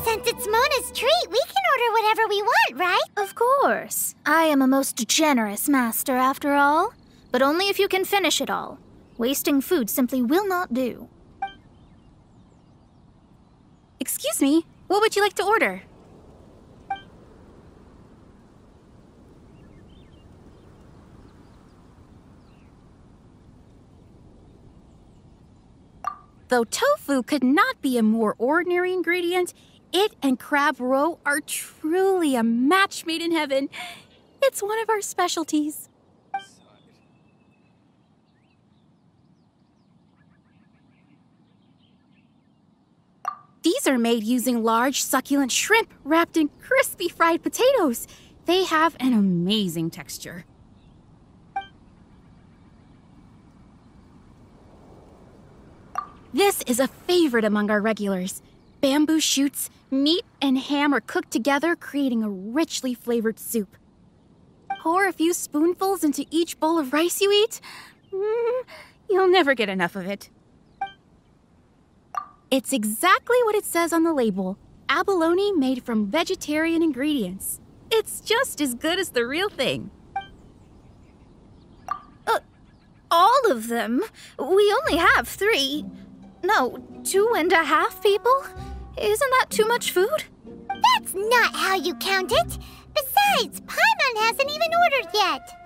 Since it's Mona's treat, we can order whatever we want, right? Of course. I am a most generous master, after all. But only if you can finish it all. Wasting food simply will not do. Excuse me, what would you like to order? Though tofu could not be a more ordinary ingredient, it and crab roe are truly a match made in heaven. It's one of our specialties. These are made using large, succulent shrimp wrapped in crispy fried potatoes. They have an amazing texture. This is a favorite among our regulars. Bamboo shoots, meat, and ham are cooked together, creating a richly flavored soup. Pour a few spoonfuls into each bowl of rice you eat. You'll never get enough of it. It's exactly what it says on the label. Abalone made from vegetarian ingredients. It's just as good as the real thing. All of them? We only have 3. No, 2.5 people? Isn't that too much food? That's not how you count it. Besides, Paimon hasn't even ordered yet.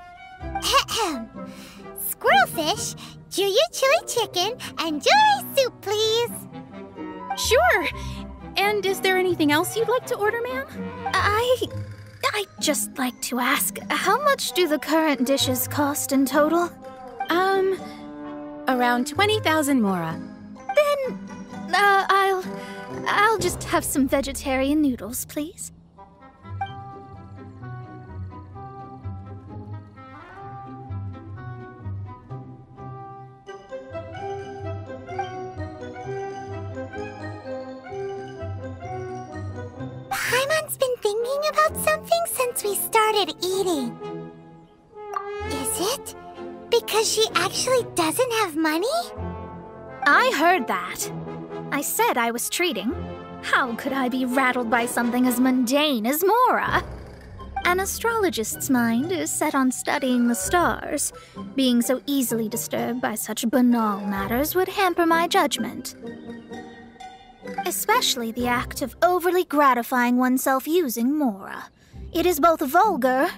Squirrelfish, Juyu chili chicken, and juri soup, please. Sure. And is there anything else you'd like to order, ma'am? I'd just like to ask, how much do the current dishes cost in total? Around 20,000 mora. Then, I'll just have some vegetarian noodles, please. Paimon's been thinking about something since we started eating. Is it because she actually doesn't have money? I heard that. I said I was treating. How could I be rattled by something as mundane as Mora? An astrologist's mind is set on studying the stars. Being so easily disturbed by such banal matters would hamper my judgment. Especially the act of overly gratifying oneself using Mora. It is both vulgar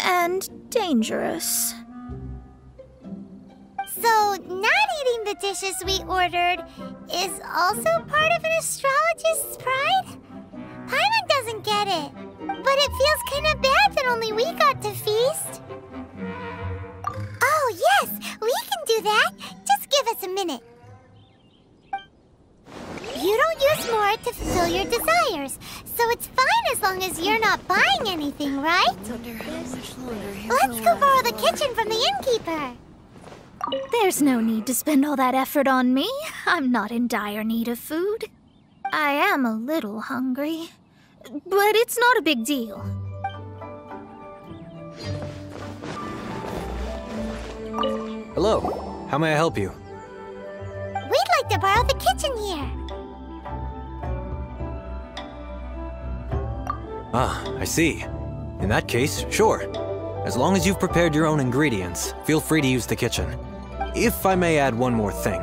and dangerous. So, not eating the dishes we ordered is also part of an astrologist's pride? Paimon doesn't get it, but it feels kinda bad that only we got to feast. Oh yes, we can do that. Just give us a minute. You don't use more to fulfill your desires, so it's fine as long as you're not buying anything, right? Let's go borrow the kitchen from the innkeeper. There's no need to spend all that effort on me. I'm not in dire need of food. I am a little hungry, but it's not a big deal. Hello, how may I help you? We'd like to borrow the kitchen here. Ah, I see. In that case, sure. As long as you've prepared your own ingredients, feel free to use the kitchen. If I may add one more thing,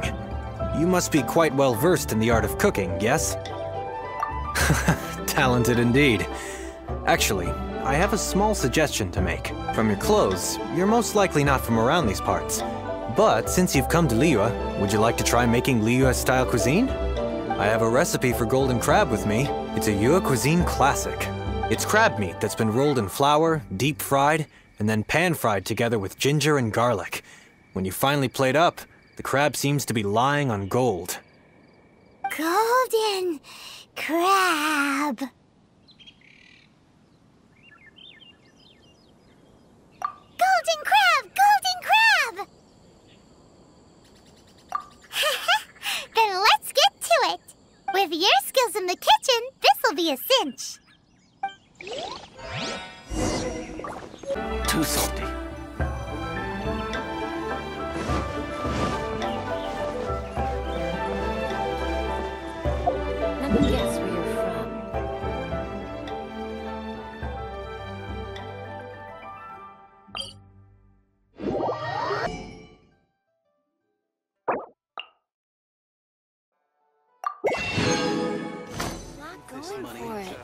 you must be quite well versed in the art of cooking, yes? Talented indeed. Actually, I have a small suggestion to make. From your clothes, you're most likely not from around these parts. But since you've come to Liyue, would you like to try making Liyue-style cuisine? I have a recipe for golden crab with me. It's a Yue cuisine classic. It's crab meat that's been rolled in flour, deep fried, and then pan-fried together with ginger and garlic. When you finally plate up, the crab seems to be lying on gold. Golden crab. Golden crab! Golden crab! Then let's get to it. With your skills in the kitchen, this'll be a cinch. Too salty. going for it.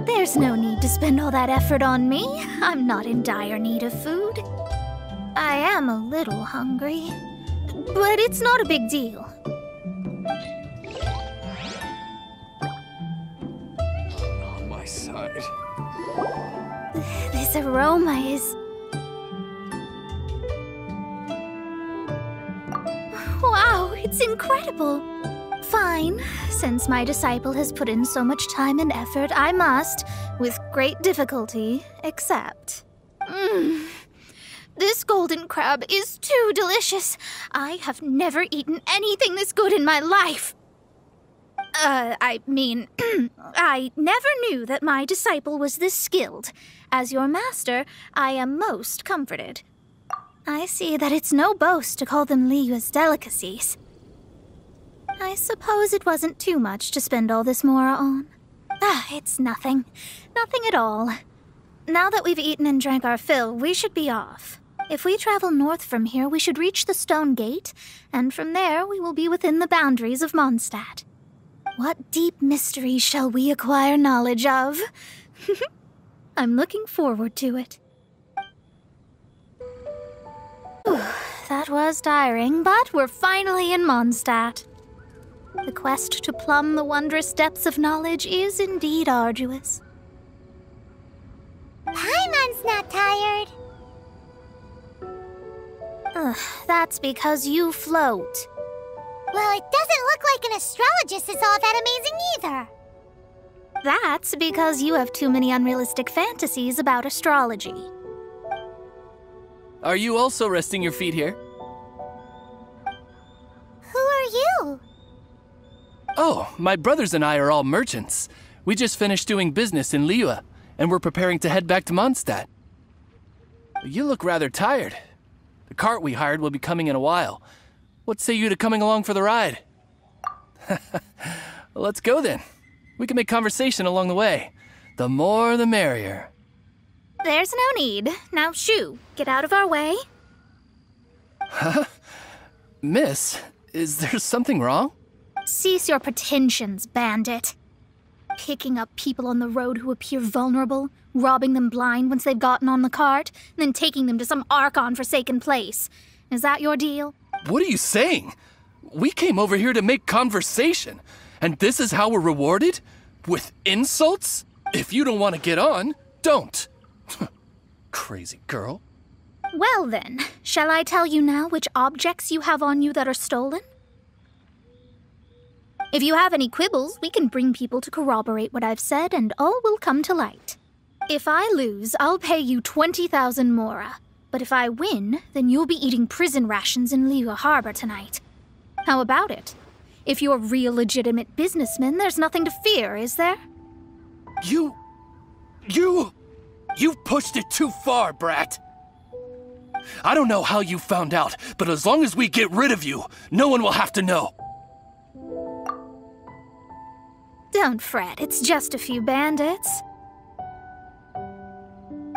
There's no need to spend all that effort on me. I'm not in dire need of food. I am a little hungry, but it's not a big deal. On my side. This aroma is... Wow, it's incredible. Fine. Since my disciple has put in so much time and effort, I must, with great difficulty, accept. This golden crab is too delicious. I have never eaten anything this good in my life. I mean, I never knew that my disciple was this skilled. As your master, I am most comforted. I see that it's no boast to call them Liyue's delicacies. I suppose it wasn't too much to spend all this mora on. It's nothing. Nothing at all. Now that we've eaten and drank our fill, we should be off. If we travel north from here, we should reach the Stone Gate, and from there we will be within the boundaries of Mondstadt. What deep mystery shall we acquire knowledge of? I'm looking forward to it. That was tiring, but we're finally in Mondstadt. The quest to plumb the wondrous depths of knowledge is indeed arduous. Paimon's not tired. That's because you float. Well, it doesn't look like an astrologist is all that amazing either. That's because you have too many unrealistic fantasies about astrology. Are you also resting your feet here? Who are you? Oh, my brothers and I are all merchants. We just finished doing business in Liyue, and we're preparing to head back to Mondstadt. You look rather tired. The cart we hired will be coming in a while. What say you to coming along for the ride? Let's go then. We can make conversation along the way. The more the merrier. There's no need. Now, shoo, get out of our way. Huh? Miss, is there something wrong? Cease your pretensions, bandit. Picking up people on the road who appear vulnerable, robbing them blind once they've gotten on the cart, and then taking them to some Archon-forsaken place. Is that your deal? What are you saying? We came over here to make conversation, and this is how we're rewarded? With insults? If you don't want to get on, don't. Crazy girl. Well then, shall I tell you now which objects you have on you that are stolen? If you have any quibbles, we can bring people to corroborate what I've said, and all will come to light. If I lose, I'll pay you 20,000 mora. But if I win, then you'll be eating prison rations in Liyue Harbor tonight. How about it? If you're real legitimate businessmen, there's nothing to fear, is there? You've pushed it too far, brat. I don't know how you found out, but as long as we get rid of you, no one will have to know. Don't fret, it's just a few bandits.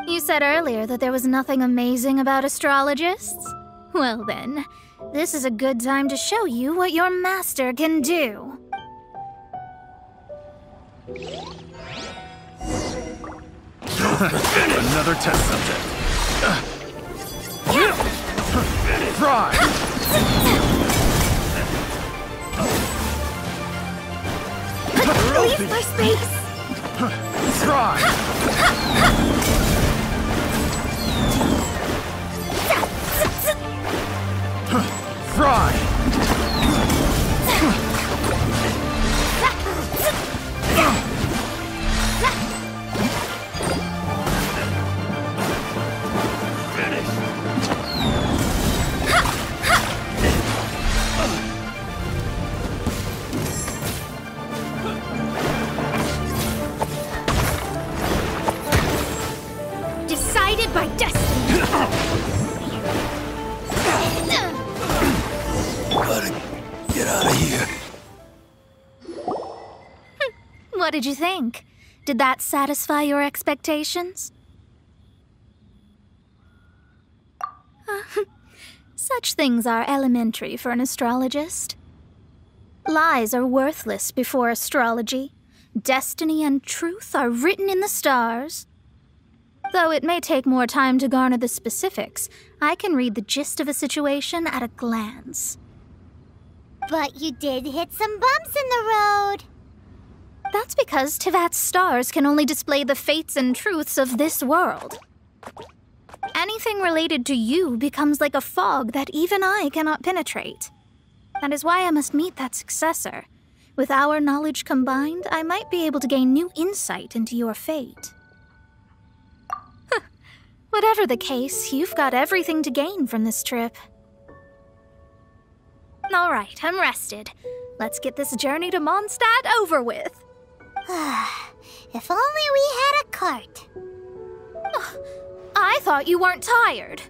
You said earlier that there was nothing amazing about astrologists? Well then, this is a good time to show you what your master can do. Another test subject. Try! Leave my space! Try! Try! did you think? Did that satisfy your expectations? Such things are elementary for an astrologist. Lies are worthless before astrology. Destiny and truth are written in the stars. Though it may take more time to garner the specifics, I can read the gist of a situation at a glance. But you did hit some bumps in the road. That's because Tivat's stars can only display the fates and truths of this world. Anything related to you becomes like a fog that even I cannot penetrate. That is why I must meet that successor. With our knowledge combined, I might be able to gain new insight into your fate. Whatever the case, you've got everything to gain from this trip. All right, I'm rested. Let's get this journey to Mondstadt over with. If only we had a cart. I thought you weren't tired.